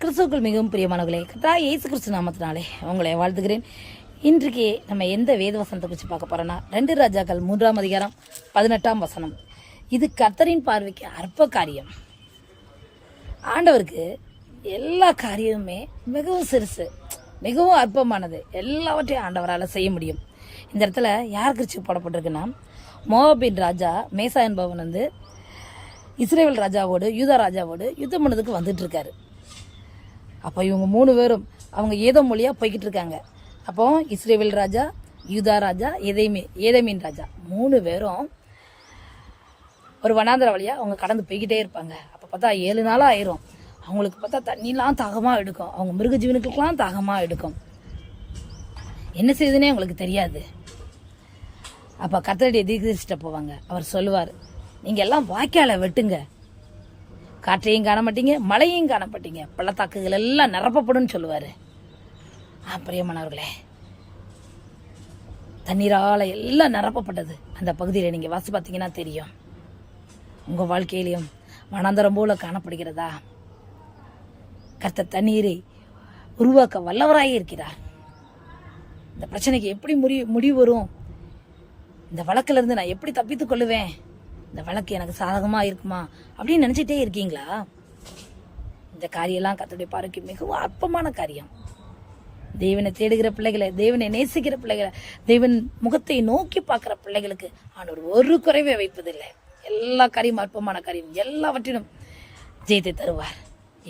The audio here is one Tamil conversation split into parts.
கிறிஸ்துவுக்குள் மிகவும் பிரியமானவர்களே, கர்த்தராகிய இயேசு கிறிஸ்து நாமத்தினாலே உங்களை வாழ்த்துகிறேன். இன்றைக்கு நம்ம எந்த வேத வசனத்தை குறித்து பார்க்க போறோம்னா 2 ராஜாக்கள் 3ஆம் அதிகாரம் 18ஆம் வசனம். இது கர்த்தரின் பார்வைக்கு அற்ப காரியம். ஆண்டவருக்கு எல்லா காரியமுமே மிகவும் சிறுசு, மிகவும் அற்பமானது. எல்லாவற்றையும் ஆண்டவரால் செய்ய முடியும். இந்த இடத்துல யார் குறித்து போடப்பட்டிருக்குன்னா, மோவாபின் ராஜா மேசா என்பவன் இஸ்ரேல் ராஜாவோடு யூதா ராஜாவோடு யுத்தம் பண்ணதுக்கு வந்துட்டு இருக்காரு. அப்போ இவங்க 3 பேரும் அவங்க ஏதோ மொழியாக போய்கிட்டு இருக்காங்க. அப்போ இஸ்ரேல் ராஜா, யூதா ராஜா, ஏதேமின் ராஜா 3 பேரும் ஒரு வனாந்தர வழியாக அவங்க கடந்து போய்கிட்டே இருப்பாங்க. அப்போ பார்த்தா 7 நாளாக ஆயிரும். அவங்களுக்கு பார்த்தா தண்ணிலாம் தாகமாக எடுக்கும், அவங்க மிருக ஜீவனுக்கெல்லாம் தாகமாக எடுக்கும். என்ன செய்யுதுன்னே அவங்களுக்கு தெரியாது. அப்போ கர்த்தருடைய தீர்க்கதரிசிட்ட போவாங்க. அவர் சொல்லுவார், நீங்கள் எல்லாம் வாய்க்காலை வெட்டுங்க, காற்றையும் காண மாட்டீங்க, மழையும் காண மாட்டீங்க, பள்ளத்தாக்குகள் எல்லாம் நிரப்பப்படும் சொல்லுவார். பிரியமானவர்களே, தண்ணீரால் எல்லாம் நிரப்பப்பட்டது அந்த பகுதியில் நீங்கள் வாசி பார்த்தீங்கன்னா தெரியும். உங்கள் வாழ்க்கையிலையும் வனாந்தரம் போல காணப்படுகிறதா? கர்த்தர் தண்ணீரை உருவாக்க வல்லவராக இருக்கிறார். இந்த பிரச்சனைக்கு எப்படி முடிவு வரும்? இந்த வழக்கிலிருந்து நான் எப்படி தப்பித்துக் கொள்ளுவேன்? இந்த வழக்கு எனக்கு சாதகமாக இருக்குமா அப்படின்னு நினச்சிட்டே இருக்கீங்களா? இந்த காரியெல்லாம் கர்த்தருடைய பார்வைக்கு மிகவும் அற்பமான காரியம். தேவனை தேடுகிற பிள்ளைகளை, தேவனை நேசிக்கிற பிள்ளைகளை, தேவன் முகத்தை நோக்கி பார்க்குற பிள்ளைகளுக்கு ஆண்டவர் ஒரு குறைவை வைப்பதில்லை. எல்லா காரியமும் அற்பமான காரியம், எல்லாவற்றிலும் ஜெயத்தை தருவார்.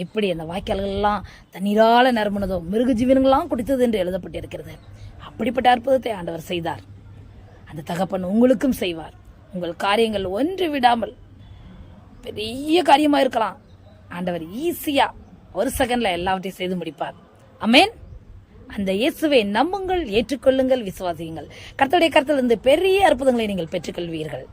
எப்படி அந்த வாய்க்கால்கள்லாம் தண்ணீரால நிரம்பினதோ மிருக ஜீவனங்கள்லாம் குடித்தது என்று எழுதப்பட்டிருக்கிறது. அப்படிப்பட்ட அற்புதத்தை ஆண்டவர் செய்தார். அந்த தகப்பன் உங்களுக்கும் செய்வார். உங்கள் காரியங்கள் ஒன்று விடாமல், பெரிய காரியமாக இருக்கலாம், ஆண்டவர் ஈஸியாக ஒரு செகண்டில் எல்லாவற்றையும் செய்து முடிப்பார். ஆமென். அந்த இயேசுவை நம்புங்கள், ஏற்றுக்கொள்ளுங்கள், விசுவாசியுங்கள். கர்த்தருடைய கருத்திலிருந்து பெரிய அற்புதங்களை நீங்கள் பெற்றுக்கொள்வீர்கள்.